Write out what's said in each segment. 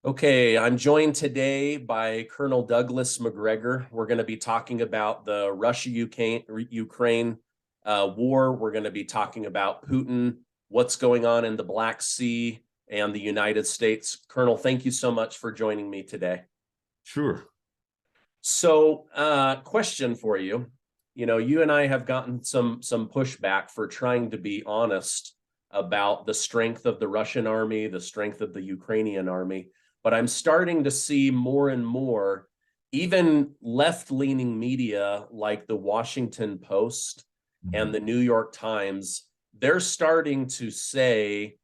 Okay, I'm joined today by Colonel Douglas McGregor. We're going to be talking about the Russia-Ukraine war. We're going to be talking about Putin, what's going on in the Black Sea, and the United States. Colonel, thank you so much for joining me today. Sure. So, question for you. You know, you and I have gotten some pushback for trying to be honest about the strength of the Russian army, the strength of the Ukrainian army, but I'm starting to see more and more, even left-leaning media like the Washington Post and the New York Times, they're starting to say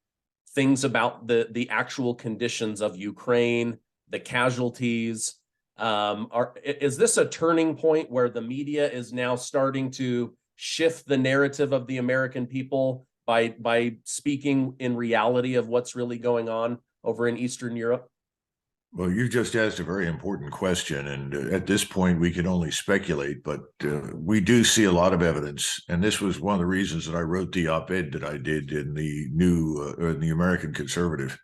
things about the actual conditions of Ukraine, the casualties. Is this a turning point where the media is now starting to shift the narrative of the American people by speaking in reality of what's really going on over in Eastern Europe? Well, you just asked a very important question, and at this point, we can only speculate, but we do see a lot of evidence. And this was one of the reasons that I wrote the op-ed that I did in the American Conservative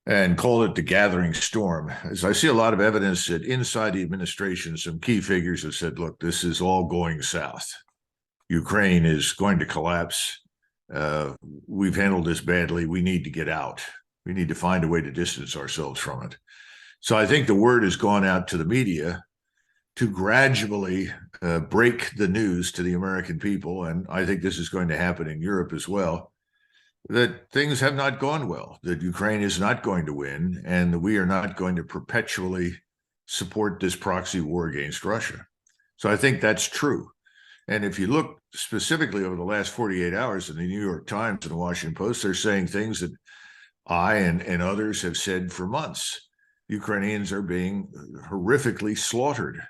and called it the gathering storm. As I see a lot of evidence that inside the administration, some key figures have said, look, this is all going south. Ukraine is going to collapse. We've handled this badly. We need to get out. We need to find a way to distance ourselves from it. So I think the word has gone out to the media to gradually break the news to the American people, and I think this is going to happen in Europe as well, that things have not gone well, that Ukraine is not going to win, and that we are not going to perpetually support this proxy war against Russia. So I think that's true. And if you look specifically over the last 48 hours in the New York Times and the Washington Post, they're saying things that I and others have said for months. Ukrainians are being horrifically slaughtered.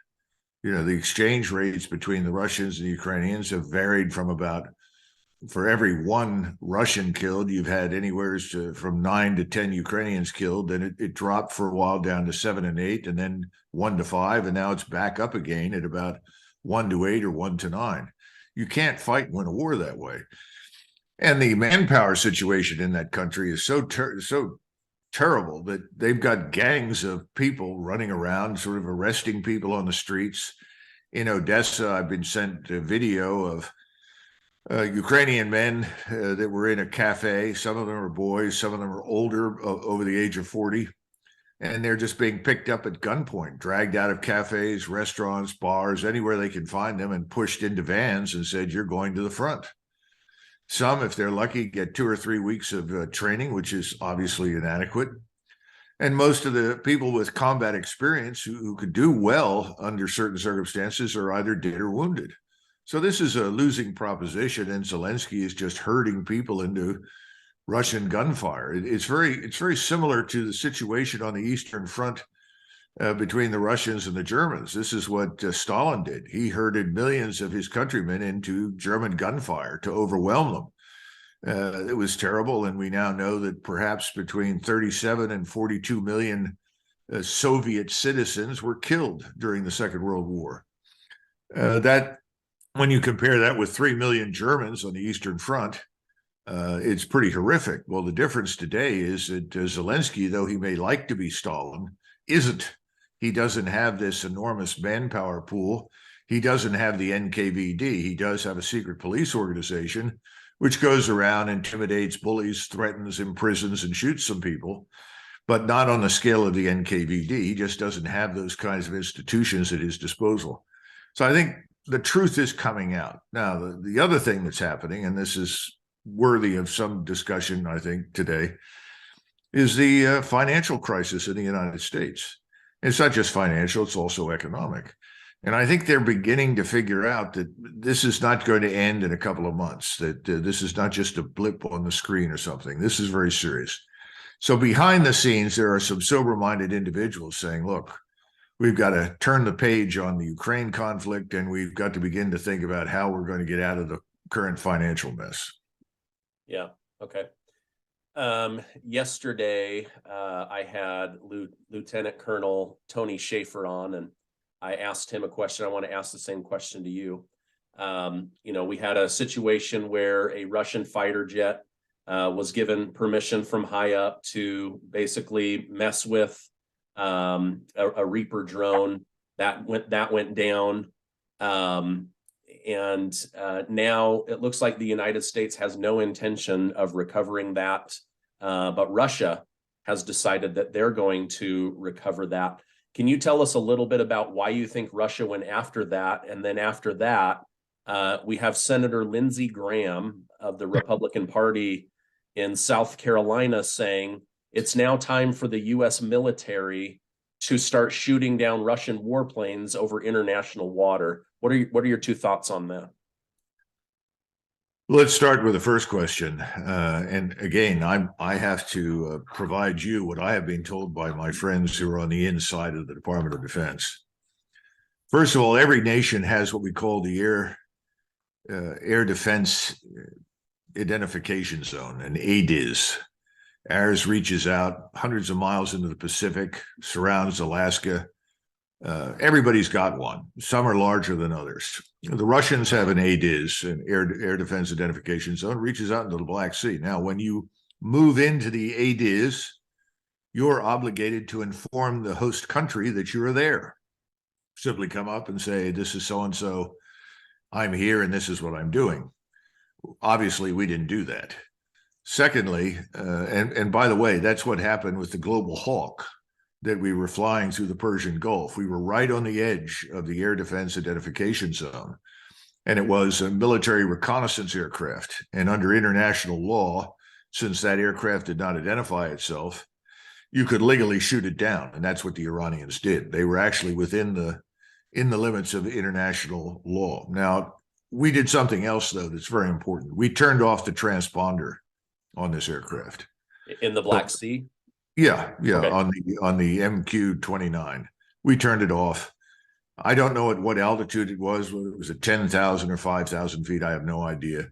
You know, the exchange rates between the Russians and the Ukrainians have varied from about, for every one Russian killed, you've had anywhere from 9 to 10 Ukrainians killed. Then it dropped for a while down to 7 and 8, and then 1 to 5, and now it's back up again at about 1 to 8 or 1 to 9. You can't fight and win a war that way. And the manpower situation in that country is so terrible that they've got gangs of people running around, sort of arresting people on the streets. In Odessa, I've been sent a video of Ukrainian men that were in a cafe. Some of them are boys, some of them are older, over the age of 40. And they're just being picked up at gunpoint, dragged out of cafes, restaurants, bars, anywhere they can find them, and pushed into vans and said, you're going to the front. Some, if they're lucky, get 2 or 3 weeks of training, which is obviously inadequate. And most of the people with combat experience who could do well under certain circumstances are either dead or wounded. So this is a losing proposition, and Zelensky is just herding people into Russian gunfire. It's very similar to the situation on the Eastern Front between the Russians and the Germans. This is what Stalin did. He herded millions of his countrymen into German gunfire to overwhelm them. It was terrible, and we now know that perhaps between 37 and 42 million Soviet citizens were killed during the Second World War. That, when you compare that with 3 million Germans on the Eastern Front, it's pretty horrific. Well, the difference today is that Zelensky, though he may like to be Stalin, isn't. He doesn't have this enormous manpower pool. He doesn't have the NKVD. He does have a secret police organization, which goes around, intimidates, bullies, threatens, imprisons, and shoots some people, but not on the scale of the NKVD. He just doesn't have those kinds of institutions at his disposal. So I think the truth is coming out. Now, the other thing that's happening, and this is worthy of some discussion, I think, today, is the financial crisis in the United States. It's not just financial, it's also economic. And I think they're beginning to figure out that this is not going to end in a couple of months, that this is not just a blip on the screen or something. This is very serious. So behind the scenes, there are some sober-minded individuals saying, look, we've got to turn the page on the Ukraine conflict, and we've got to begin to think about how we're going to get out of the current financial mess. Yeah, okay. Yesterday, I had Lieutenant Colonel Tony Schaefer on, and I asked him a question. I want to ask the same question to you. You know, we had a situation where a Russian fighter jet was given permission from high up to basically mess with a Reaper drone that went down. And now it looks like the United States has no intention of recovering that, but Russia has decided that they're going to recover that. Can you tell us a little bit about why you think Russia went after that? And then after that, we have Senator Lindsey Graham of the Republican Party in South Carolina saying it's now time for the U.S. military to start shooting down Russian warplanes over international water. What are your two thoughts on that? Let's start with the first question. And again, I have to provide you what I have been told by my friends who are on the inside of the Department of Defense. First of all, every nation has what we call the Air Defense Identification Zone, an ADIZ. Ours reaches out hundreds of miles into the Pacific, surrounds Alaska. Everybody's got one. Some are larger than others. The Russians have an ADIZ, an Air Defense Identification Zone, reaches out into the Black Sea. Now, when you move into the ADIZ, you're obligated to inform the host country that you're there. Simply come up and say, this is so-and-so, I'm here, and this is what I'm doing. Obviously, we didn't do that. Secondly, and by the way, that's what happened with the Global Hawk that we were flying through the Persian Gulf. We were right on the edge of the Air Defense Identification Zone, and it was a military reconnaissance aircraft. And under international law, since that aircraft did not identify itself, you could legally shoot it down, and that's what the Iranians did. They were actually within the limits of international law. Now, we did something else, though, that's very important. We turned off the transponder on this aircraft. In the Black Sea? Yeah, Okay. on the MQ-29. We turned it off. I don't know at what altitude it was, whether it was at 10,000 or 5,000 feet, I have no idea.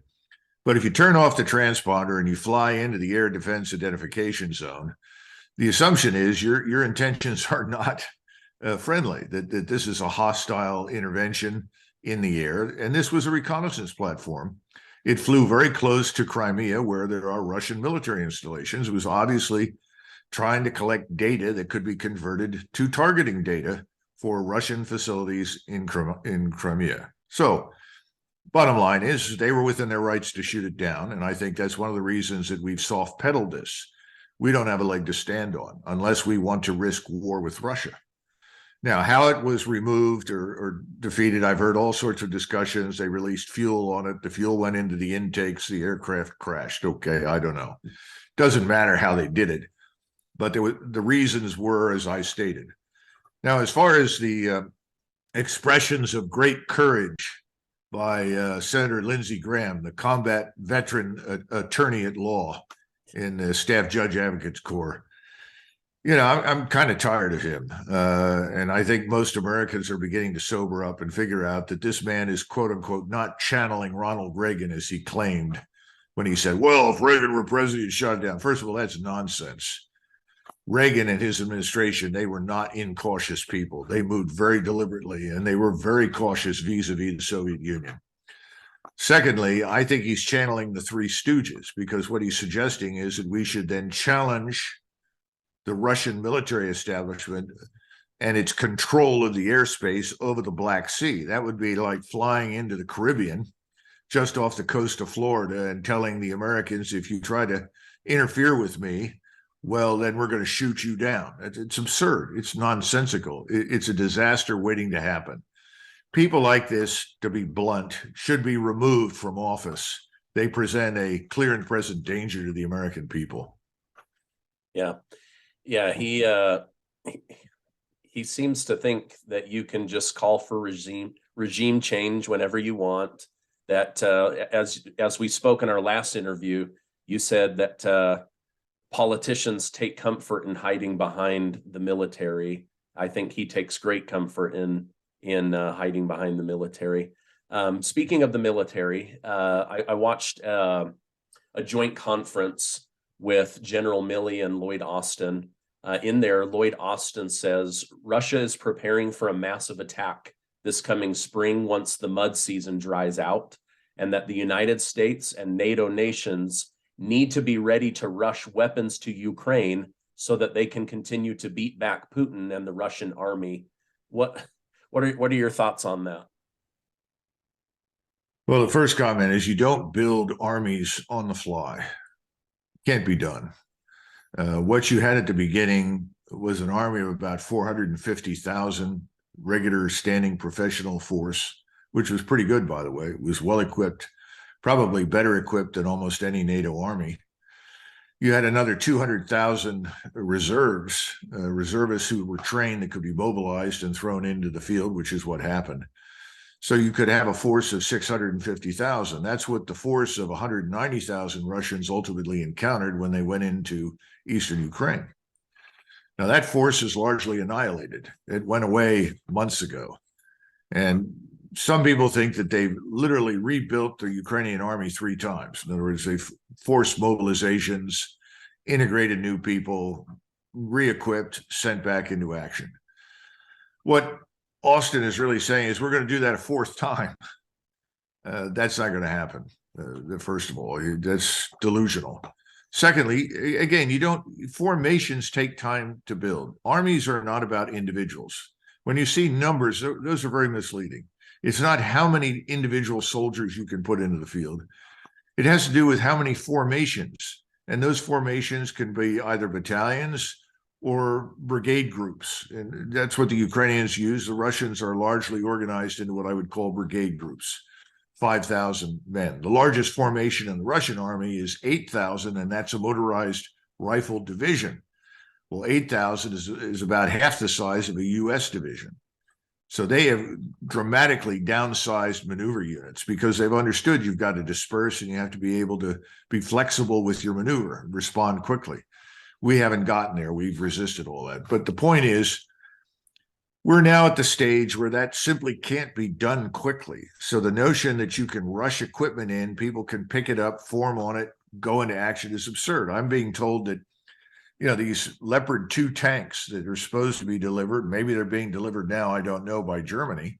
But if you turn off the transponder and you fly into the Air Defense Identification Zone, the assumption is your intentions are not friendly, that this is a hostile intervention in the air. And this was a reconnaissance platform. It flew very close to Crimea, where there are Russian military installations. It was obviously trying to collect data that could be converted to targeting data for Russian facilities in Crimea. So bottom line is they were within their rights to shoot it down. And I think that's one of the reasons that we've soft pedaled this. We don't have a leg to stand on unless we want to risk war with Russia. Now, how it was removed or defeated, I've heard all sorts of discussions. They released fuel on it. The fuel went into the intakes. The aircraft crashed. Okay, I don't know. Doesn't matter how they did it. But the reasons were, as I stated. Now, as far as the expressions of great courage by Senator Lindsey Graham, the combat veteran attorney at law in the Staff Judge Advocates Corps, you know, I'm kind of tired of him. And I think most Americans are beginning to sober up and figure out that this man is, quote unquote, not channeling Ronald Reagan as he claimed when he said, well, if Reagan were president, he'd shut it down. First of all, that's nonsense. Reagan and his administration, they were not incautious people. They moved very deliberately, and they were very cautious vis-a-vis the Soviet Union. Secondly, I think he's channeling the Three Stooges, because what he's suggesting is that we should then challenge the Russian military establishment and its control of the airspace over the Black Sea. That would be like flying into the Caribbean, just off the coast of Florida, and telling the Americans, if you try to interfere with me, well, then we're going to shoot you down. It's absurd. It's nonsensical. It's a disaster waiting to happen. People like this, to be blunt, should be removed from office. They present a clear and present danger to the American people. Yeah. Yeah, he seems to think that you can just call for regime change whenever you want. That as we spoke in our last interview, you said that politicians take comfort in hiding behind the military. I think he takes great comfort in hiding behind the military. Speaking of the military, I watched a joint conference with General Milley and Lloyd Austin. In there, Lloyd Austin says Russia is preparing for a massive attack this coming spring once the mud season dries out, and that the United States and NATO nations need to be ready to rush weapons to Ukraine so that they can continue to beat back Putin and the Russian army. What are your thoughts on that? Well, the first comment is you don't build armies on the fly. Can't be done. What you had at the beginning was an army of about 450,000 regular standing professional force, which was pretty good, by the way. It was well equipped, probably better equipped than almost any NATO army. You had another 200,000 reservists who were trained that could be mobilized and thrown into the field, which is what happened. So you could have a force of 650,000. That's what the force of 190,000 Russians ultimately encountered when they went into eastern Ukraine. Now, that force is largely annihilated. It went away months ago. And some people think that they've literally rebuilt the Ukrainian army 3 times. In other words, they've forced mobilizations, integrated new people, re-equipped, sent back into action. What Austin is really saying is we're going to do that a 4th time. That's not going to happen. First of all, that's delusional. Secondly, again, formations take time to build. Armies are not about individuals. When you see numbers, those are very misleading. It's not how many individual soldiers you can put into the field. It has to do with how many formations. And those formations can be either battalions or brigade groups. And that's what the Ukrainians use. The Russians are largely organized into what I would call brigade groups. 5,000 men. The largest formation in the Russian army is 8,000, and that's a motorized rifle division. Well, 8,000 is about half the size of a U.S. division. So they have dramatically downsized maneuver units because they've understood you've got to disperse and you have to be able to be flexible with your maneuver, respond quickly. We haven't gotten there. We've resisted all that. But the point is, we're now at the stage where that simply can't be done quickly. So the notion that you can rush equipment in, people can pick it up, form on it, go into action is absurd. I'm being told that, these Leopard 2 tanks that are supposed to be delivered, maybe they're being delivered now, I don't know, by Germany,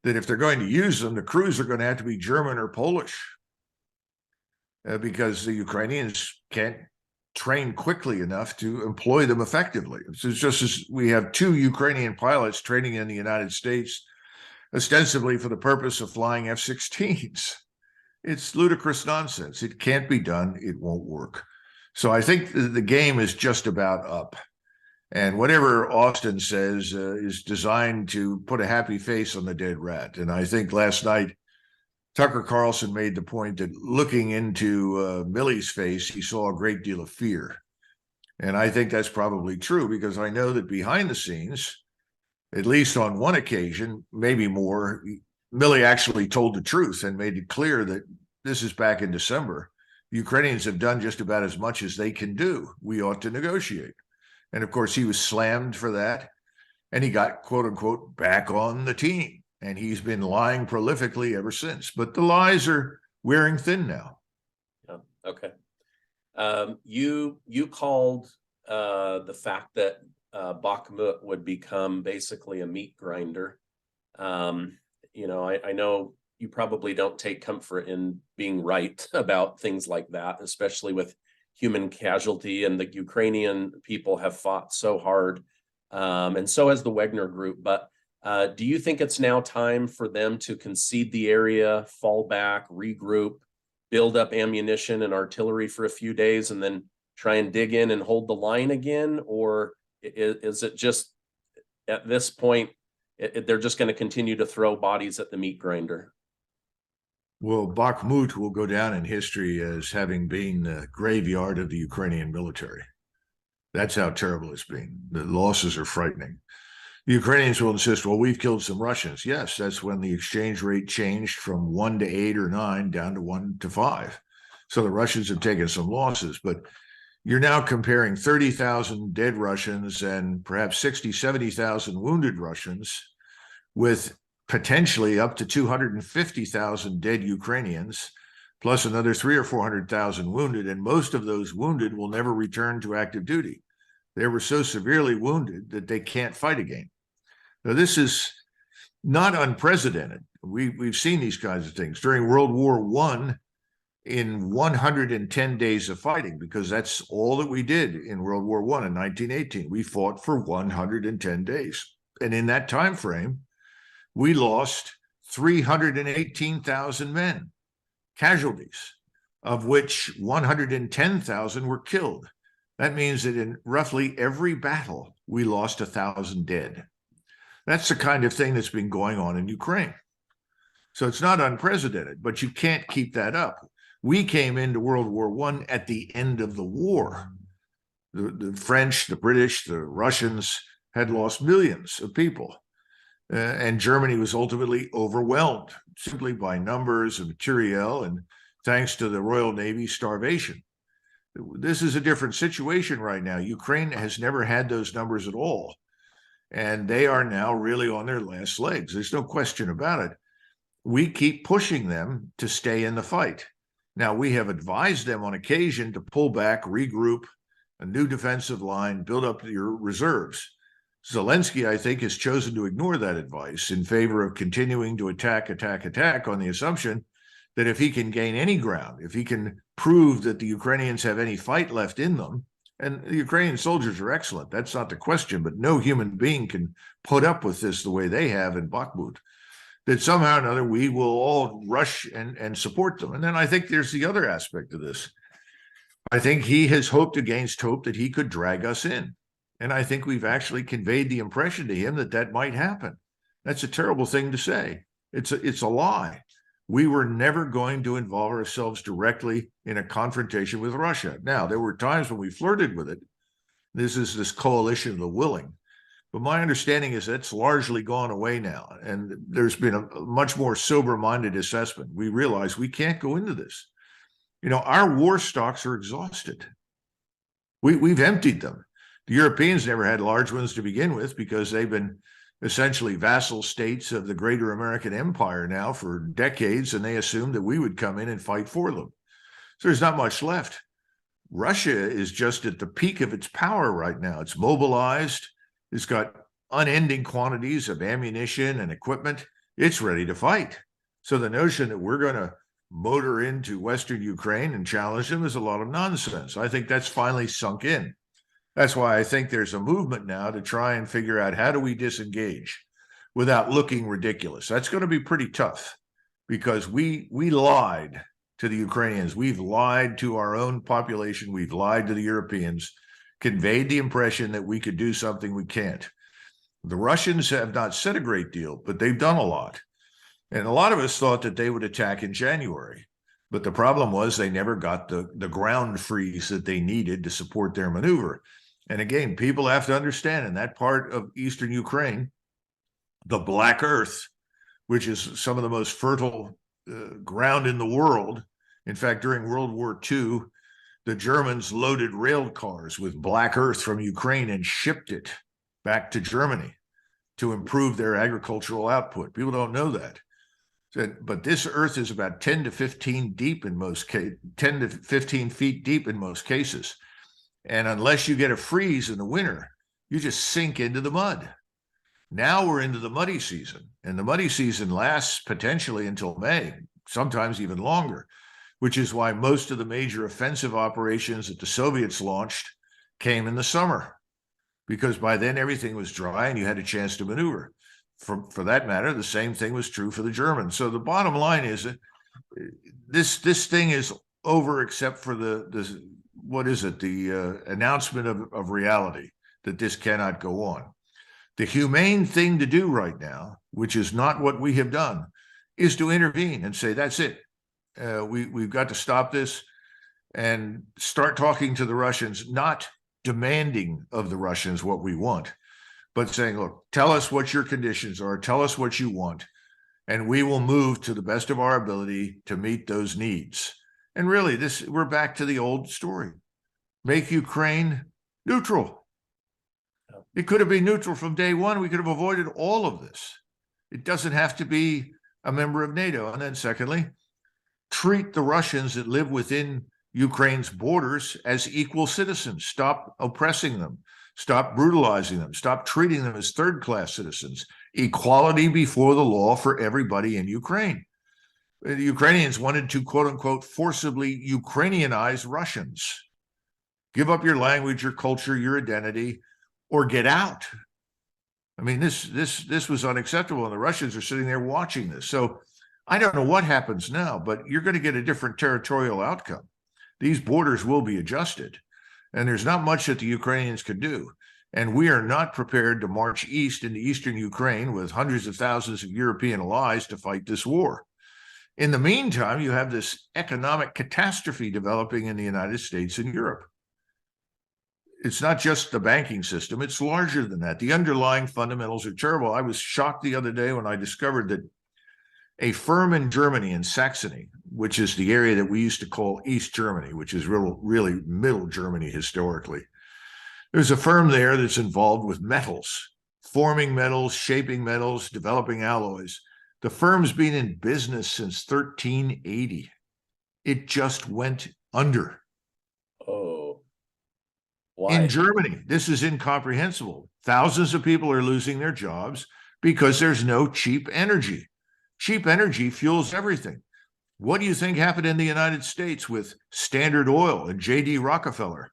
that if they're going to use them, the crews are going to have to be German or Polish because the Ukrainians can't train quickly enough to employ them effectively. It's just as we have 2 Ukrainian pilots training in the United States, ostensibly for the purpose of flying F-16s. It's ludicrous nonsense. It can't be done. It won't work. So I think the game is just about up. And whatever Austin says is designed to put a happy face on the dead rat. And I think last night, Tucker Carlson made the point that looking into Milley's face, he saw a great deal of fear. And I think that's probably true because I know that behind the scenes, at least on one occasion, maybe more, Milley actually told the truth and made it clear that this is back in December. Ukrainians have done just about as much as they can do. We ought to negotiate. And of course, he was slammed for that. And he got, quote unquote, back on the team. And he's been lying prolifically ever since. But the lies are wearing thin now. Yeah. Okay. You called the fact that Bakhmut would become basically a meat grinder. I know you probably don't take comfort in being right about things like that, especially with human casualty, and the Ukrainian people have fought so hard, and so has the Wagner group. But do you think it's now time for them to concede the area, fall back, regroup, build up ammunition and artillery for a few days, and then try and dig in and hold the line again? Or is it just at this point, they're just going to continue to throw bodies at the meat grinder? Well, Bakhmut will go down in history as having been the graveyard of the Ukrainian military. That's how terrible it's been. The losses are frightening. The Ukrainians will insist, well, we've killed some Russians. Yes, that's when the exchange rate changed from 1 to 8 or 9 down to 1 to 5. So the Russians have taken some losses, but you're now comparing 30,000 dead Russians and perhaps 60, 70,000 wounded Russians with potentially up to 250,000 dead Ukrainians, plus another 300,000 or 400,000 wounded. And most of those wounded will never return to active duty. They were so severely wounded that they can't fight again. Now, this is not unprecedented. We've seen these kinds of things. During World War I in 110 days of fighting, because that's all that we did in World War I in 1918. We fought for 110 days. And in that time frame, we lost 318,000 men, casualties, of which 110,000 were killed. That means that in roughly every battle, we lost 1,000 dead. That's the kind of thing that's been going on in Ukraine. So it's not unprecedented, but you can't keep that up. We came into World War I at the end of the war. The French, the British, the Russians had lost millions of people. And Germany was ultimately overwhelmed simply by numbers and materiel, and thanks to the Royal Navy, starvation. This is a different situation right now. Ukraine has never had those numbers at all. And they are now really on their last legs. There's no question about it. We keep pushing them to stay in the fight. Now, we have advised them on occasion to pull back, regroup, a new defensive line, build up your reserves. Zelensky, I think, has chosen to ignore that advice in favor of continuing to attack on the assumption that if he can gain any ground, if he can prove that the Ukrainians have any fight left in them, and the Ukrainian soldiers are excellent, that's not the question, but no human being can put up with this the way they have in Bakhmut, that somehow or another we will all rush and support them. And then I think there's the other aspect of this. I think he has hoped against hope that he could drag us in. And I think we've actually conveyed the impression to him that that might happen. That's a terrible thing to say. It's a lie. We were never going to involve ourselves directly in a confrontation with Russia. Now, there were times when we flirted with it. This is this coalition of the willing. But my understanding is that's largely gone away now. And there's been a much more sober-minded assessment. We realize we can't go into this. You know, our war stocks are exhausted. We've emptied them. The Europeans never had large ones to begin with because they've been essentially vassal states of the greater American empire now for decades, and they assumed that we would come in and fight for them. So there's not much left. Russia is just at the peak of its power right now. It's mobilized. It's got unending quantities of ammunition and equipment. It's ready to fight. So the notion that we're going to motor into Western Ukraine and challenge them is a lot of nonsense. I think that's finally sunk in. That's why I think there's a movement now to try and figure out how do we disengage without looking ridiculous. That's going to be pretty tough because we lied to the Ukrainians. We've lied to our own population. We've lied to the Europeans, conveyed the impression that we could do something we can't. The Russians have not said a great deal, but they've done a lot. And a lot of us thought that they would attack in January. But the problem was they never got the ground freeze that they needed to support their maneuver. And again, people have to understand in that part of eastern Ukraine, the Black Earth, which is some of the most fertile ground in the world. In fact, during World War II, the Germans loaded rail cars with black earth from Ukraine and shipped it back to Germany to improve their agricultural output. People don't know that. But this earth is about 10 to 15 deep in most cases, 10 to 15 feet deep in most cases. And unless you get a freeze in the winter, you just sink into the mud. Now we're into the muddy season, and the muddy season lasts potentially until May, sometimes even longer, which is why most of the major offensive operations that the Soviets launched came in the summer, because by then everything was dry and you had a chance to maneuver. For that matter, the same thing was true for the Germans. So the bottom line is that this thing is over, except for the announcement of reality that this cannot go on. The humane thing to do right now, which is not what we have done, is to intervene and say, that's it. We've got to stop this and start talking to the Russians, not demanding of the Russians what we want, but saying, look, tell us what your conditions are, tell us what you want, and we will move to the best of our ability to meet those needs. And really, we're back to the old story. Make Ukraine neutral. It could have been neutral from day one. We could have avoided all of this. It doesn't have to be a member of NATO. And then secondly, treat the Russians that live within Ukraine's borders as equal citizens. Stop oppressing them. Stop brutalizing them. Stop treating them as third-class citizens. Equality before the law for everybody in Ukraine. The Ukrainians wanted to, quote unquote, forcibly Ukrainianize Russians. Give up your language, your culture, your identity, or get out. I mean, this was unacceptable, and the Russians are sitting there watching this. So I don't know what happens now, but you're going to get a different territorial outcome. These borders will be adjusted, and there's not much that the Ukrainians could do. And we are not prepared to march east into eastern Ukraine with hundreds of thousands of European allies to fight this war. In the meantime, you have this economic catastrophe developing in the United States and Europe. It's not just the banking system, it's larger than that. The underlying fundamentals are terrible. I was shocked the other day when I discovered that a firm in Germany, in Saxony, which is the area that we used to call East Germany, which is really middle Germany historically. There's a firm there that's involved with metals, forming metals, shaping metals, developing alloys. The firm's been in business since 1380. It just went under. Oh, why? In Germany, this is incomprehensible. Thousands of people are losing their jobs because there's no cheap energy. Cheap energy fuels everything. What do you think happened in the United States with Standard Oil and J.D. Rockefeller?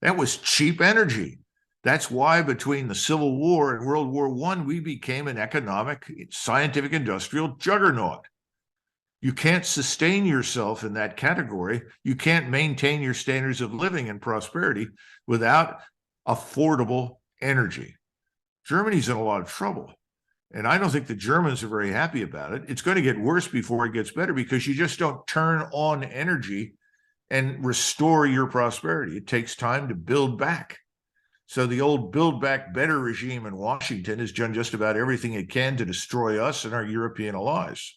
That was cheap energy. That's why between the Civil War and World War I, we became an economic, scientific, industrial juggernaut. You can't sustain yourself in that category. You can't maintain your standards of living and prosperity without affordable energy. Germany's in a lot of trouble. And I don't think the Germans are very happy about it. It's going to get worse before it gets better because you just don't turn on energy and restore your prosperity. It takes time to build back. So the old Build Back Better regime in Washington has done just about everything it can to destroy us and our European allies.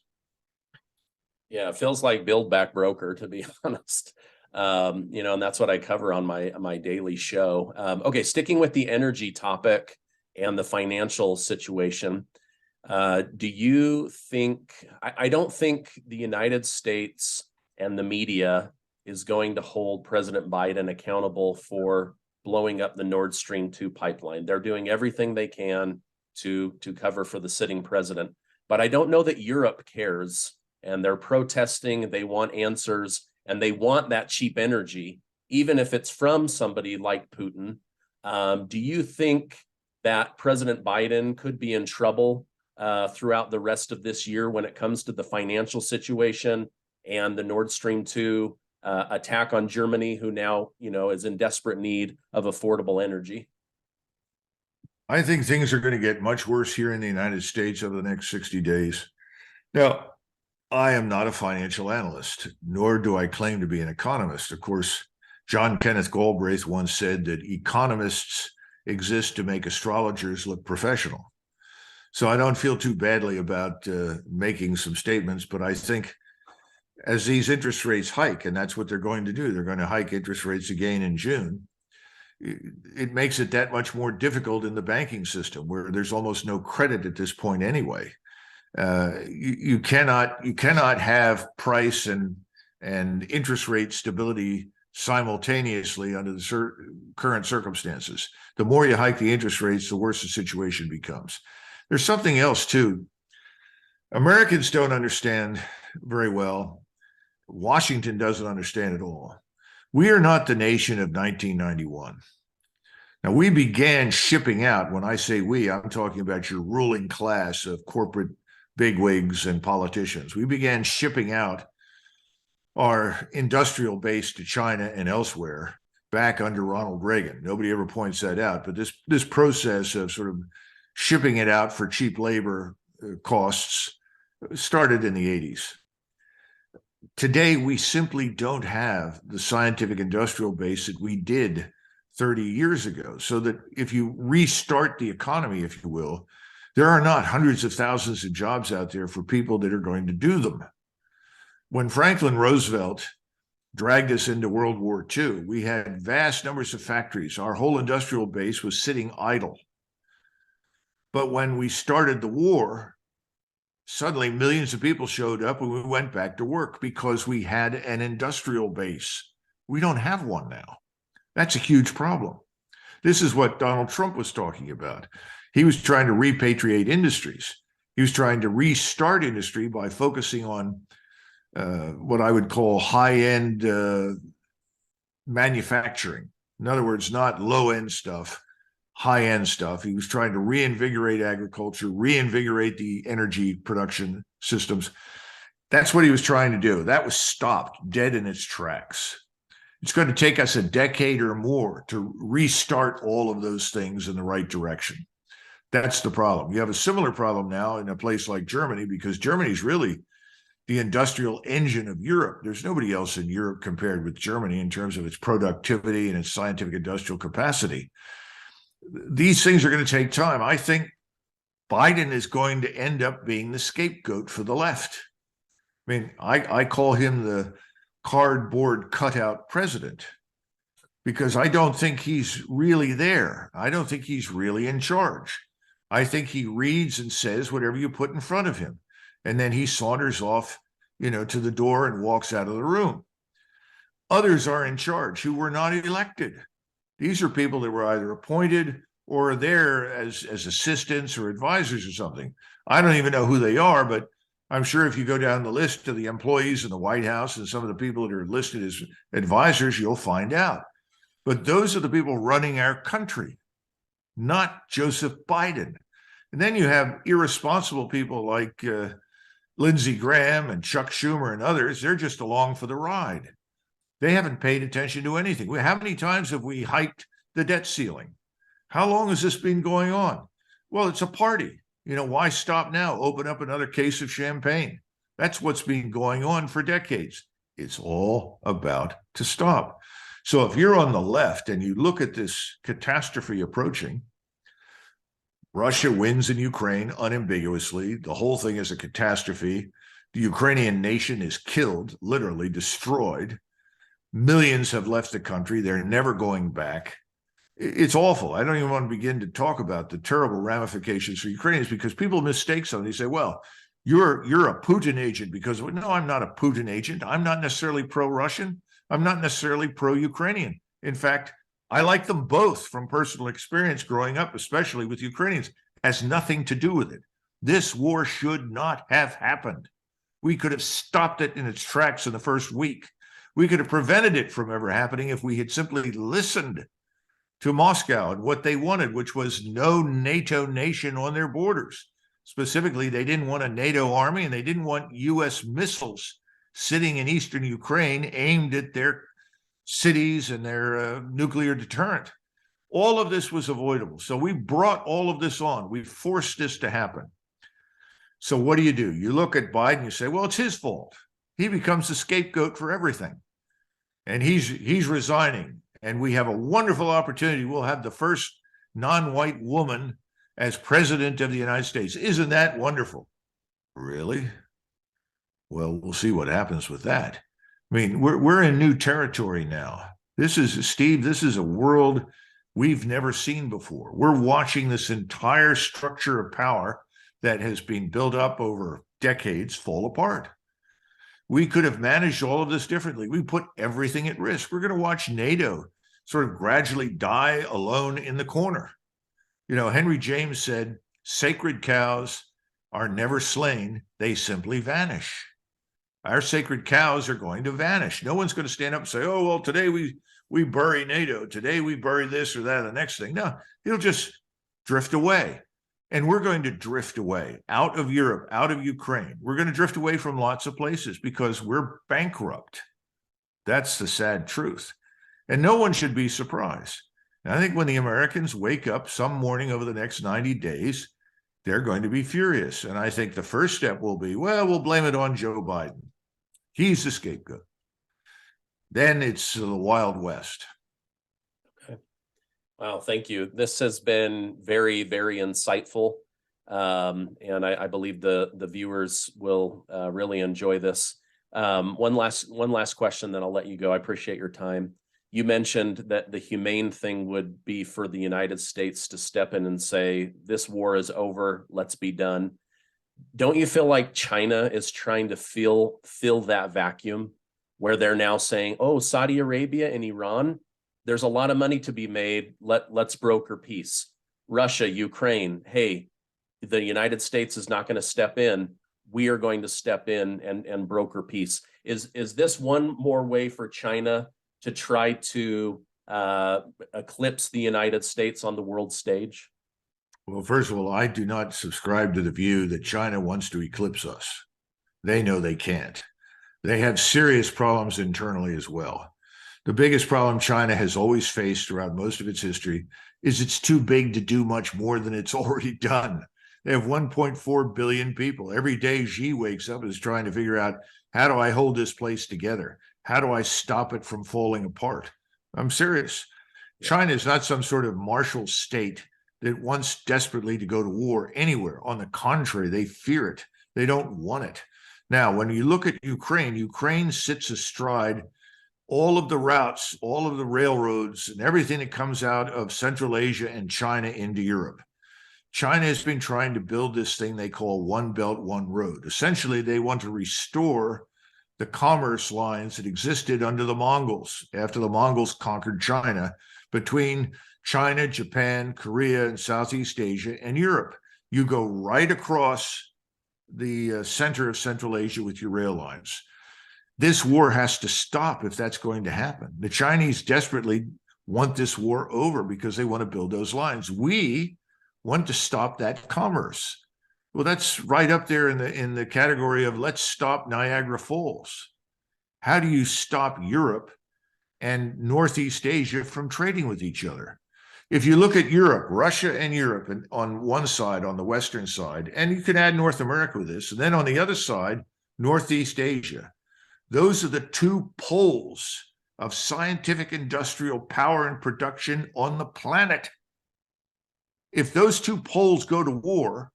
Yeah, it feels like Build Back Broker, to be honest. And that's what I cover on my daily show. Okay, sticking with the energy topic and the financial situation, do you think, I don't think the United States and the media is going to hold President Biden accountable for blowing up the Nord Stream 2 pipeline. They're doing everything they can to cover for the sitting president. But I don't know that Europe cares, and they're protesting. They want answers, and they want that cheap energy, even if it's from somebody like Putin. Do you think that President Biden could be in trouble throughout the rest of this year when it comes to the financial situation and the Nord Stream 2 attack on Germany, who now, is in desperate need of affordable energy? I think things are going to get much worse here in the United States over the next 60 days. Now, I am not a financial analyst, nor do I claim to be an economist. Of course, John Kenneth Galbraith once said that economists exist to make astrologers look professional. So I don't feel too badly about making some statements, but I think as these interest rates hike, and that's what they're going to do, they're going to hike interest rates again in June, it makes it that much more difficult in the banking system where there's almost no credit at this point anyway. You cannot have price and interest rate stability simultaneously under the current circumstances. The more you hike the interest rates, the worse the situation becomes. There's something else too. Americans don't understand very well. Washington doesn't understand at all. We are not the nation of 1991. Now, we began shipping out. When I say we, I'm talking about your ruling class of corporate bigwigs and politicians. We began shipping out our industrial base to China and elsewhere back under Ronald Reagan. Nobody ever points that out, but this process of sort of shipping it out for cheap labor costs started in the 80s. Today, we simply don't have the scientific industrial base that we did 30 years ago. So that if you restart the economy, if you will, there are not hundreds of thousands of jobs out there for people that are going to do them. When Franklin Roosevelt dragged us into World War II, we had vast numbers of factories. Our whole industrial base was sitting idle. But when we started the war, suddenly millions of people showed up and we went back to work because we had an industrial base. We don't have one now. That's a huge problem. This is what Donald Trump was talking about. He was trying to repatriate industries. He was trying to restart industry by focusing on what I would call high-end manufacturing. In other words, not low-end stuff, high-end stuff. He was trying to reinvigorate agriculture, reinvigorate the energy production systems. That's what he was trying to do. That was stopped dead in its tracks. It's going to take us a decade or more to restart all of those things in the right direction. That's the problem. You have a similar problem now in a place like Germany, because Germany's really the industrial engine of Europe. There's nobody else in Europe compared with Germany in terms of its productivity and its scientific industrial capacity. These things are going to take time. I think Biden is going to end up being the scapegoat for the left. I mean, I call him the cardboard cutout president because I don't think he's really there. I don't think he's really in charge. I think he reads and says whatever you put in front of him. And then he saunters off, to the door and walks out of the room. Others are in charge who were not elected. These are people that were either appointed or there as assistants or advisors or something. I don't even know who they are, but I'm sure if you go down the list of the employees in the White House and some of the people that are listed as advisors, you'll find out. But those are the people running our country, not Joseph Biden. And then you have irresponsible people like Lindsey Graham and Chuck Schumer and others. They're just along for the ride. They haven't paid attention to anything. How many times have we hiked the debt ceiling? How long has this been going on? Well, it's a party. Why stop now? Open up another case of champagne. That's what's been going on for decades. It's all about to stop. So if you're on the left and you look at this catastrophe approaching, Russia wins in Ukraine unambiguously. The whole thing is a catastrophe. The Ukrainian nation is killed, literally destroyed. Millions have left the country. They're never going back. It's awful. I don't even want to begin to talk about the terrible ramifications for Ukrainians because people mistake something. They say, well, you're a Putin agent because, no, I'm not a Putin agent. I'm not necessarily pro-Russian. I'm not necessarily pro-Ukrainian. In fact, I like them both from personal experience growing up, especially with Ukrainians. It has nothing to do with it. This war should not have happened. We could have stopped it in its tracks in the first week. We could have prevented it from ever happening if we had simply listened to Moscow and what they wanted, which was no NATO nation on their borders. Specifically, they didn't want a NATO army and they didn't want U.S. missiles sitting in eastern Ukraine aimed at their cities and their nuclear deterrent. All of this was avoidable. So we brought all of this on. We forced this to happen. So what do? You look at Biden, you say, well, it's his fault. He becomes the scapegoat for everything. And he's resigning. And we have a wonderful opportunity. We'll have the first non-white woman as president of the United States. Isn't that wonderful? Really? Well, we'll see what happens with that. I mean, we're in new territory now. This is a world we've never seen before. We're watching this entire structure of power that has been built up over decades fall apart. We could have managed all of this differently. We put everything at risk. We're going to watch NATO sort of gradually die alone in the corner. Henry James said, sacred cows are never slain. They simply vanish. Our sacred cows are going to vanish. No one's going to stand up and say, oh, well, today we bury NATO. Today we bury this or that, the next thing. No, it'll just drift away. And we're going to drift away out of Europe, out of Ukraine. We're going to drift away from lots of places because we're bankrupt. That's the sad truth. And no one should be surprised. And I think when the Americans wake up some morning over the next 90 days, they're going to be furious. And I think the first step will be, well, we'll blame it on Joe Biden. He's the scapegoat. Then it's the Wild West. Wow, thank you. This has been very, very insightful. And I believe the viewers will really enjoy this. One last question, then I'll let you go. I appreciate your time. You mentioned that the humane thing would be for the United States to step in and say, this war is over, let's be done. Don't you feel like China is trying to fill that vacuum where they're now saying, oh, Saudi Arabia and Iran, there's a lot of money to be made. Let's broker peace. Russia, Ukraine, hey, the United States is not going to step in. We are going to step in and broker peace. Is this one more way for China to try to eclipse the United States on the world stage? Well, first of all, I do not subscribe to the view that China wants to eclipse us. They know they can't. They have serious problems internally as well. The biggest problem China has always faced throughout most of its history is it's too big to do much more than it's already done. They have 1.4 billion people. Every day Xi wakes up and is trying to figure out, how do I hold this place together? How do I stop it from falling apart? I'm serious. China is not some sort of martial state that wants desperately to go to war anywhere. On the contrary, they fear it. They don't want it. Now, when you look at Ukraine, Ukraine sits astride all of the routes, all of the railroads, and everything that comes out of Central Asia and China into Europe. China has been trying to build this thing they call One Belt, One Road. Essentially, they want to restore the commerce lines that existed under the Mongols after the Mongols conquered China, between China, Japan, Korea, and Southeast Asia and Europe. You go right across the center of Central Asia with your rail lines. This war has to stop if that's going to happen. The Chinese desperately want this war over because they want to build those lines. We want to stop that commerce. Well, that's right up there in the category of let's stop Niagara Falls. How do you stop Europe and Northeast Asia from trading with each other? If you look at Europe, Russia and Europe on one side, on the Western side, and you can add North America with this, and then on the other side, Northeast Asia. Those are the two poles of scientific industrial power and production on the planet. If those two poles go to war,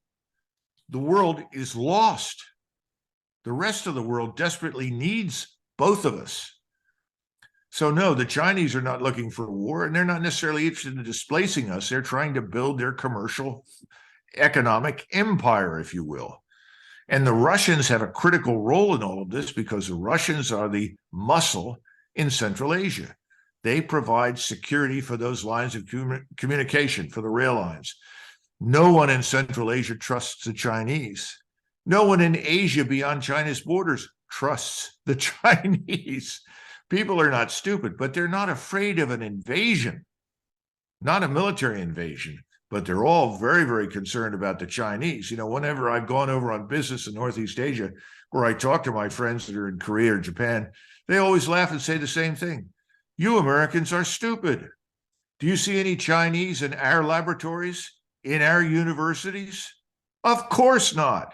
the world is lost. The rest of the world desperately needs both of us. So no, the Chinese are not looking for a war, and they're not necessarily interested in displacing us. They're trying to build their commercial economic empire, if you will. And the Russians have a critical role in all of this because the Russians are the muscle in Central Asia. They provide security for those lines of communication, for the rail lines. No one in Central Asia trusts the Chinese. No one in Asia beyond China's borders trusts the Chinese. People are not stupid, but they're not afraid of an invasion, not a military invasion. But they're all very, very concerned about the Chinese. You know, whenever I've gone over on business in Northeast Asia, where I talk to my friends that are in Korea or Japan, they always laugh and say the same thing. You Americans are stupid. Do you see any Chinese in our laboratories, in our universities? Of course not.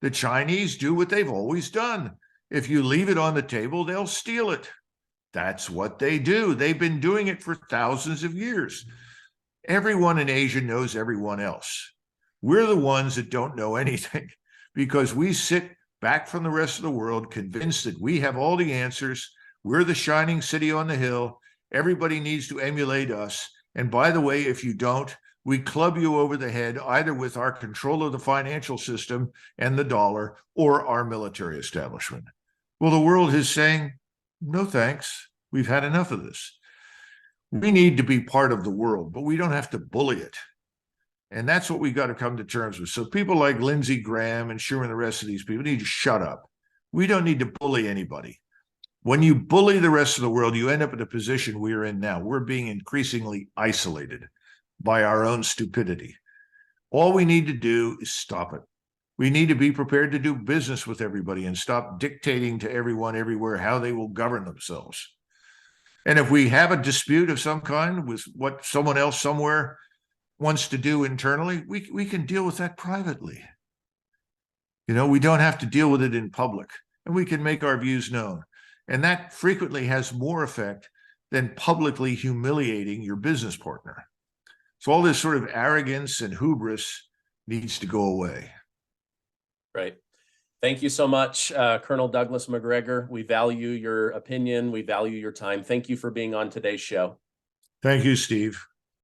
The Chinese do what they've always done. If you leave it on the table, they'll steal it. That's what they do. They've been doing it for thousands of years. Everyone in Asia knows everyone else. We're the ones that don't know anything because we sit back from the rest of the world convinced that we have all the answers. We're the shining city on the hill. Everybody needs to emulate us. And by the way, if you don't, we club you over the head either with our control of the financial system and the dollar or our military establishment. Well, the world is saying, no thanks. We've had enough of this. We need to be part of the world, but we don't have to bully it. And that's what we got to come to terms with. So people like Lindsey Graham and Schumer and the rest of these people need to shut up. We don't need to bully anybody. When you bully the rest of the world, you end up in a position we're in now. We're being increasingly isolated by our own stupidity. All we need to do is stop it. We need to be prepared to do business with everybody and stop dictating to everyone everywhere how they will govern themselves. And if we have a dispute of some kind with what someone else somewhere wants to do internally, we can deal with that privately. You know, we don't have to deal with it in public, and we can make our views known. And that frequently has more effect than publicly humiliating your business partner. So all this sort of arrogance and hubris needs to go away. Right. Thank you so much, Colonel Douglas McGregor. We value your opinion. We value your time. Thank you for being on today's show. Thank you, Steve.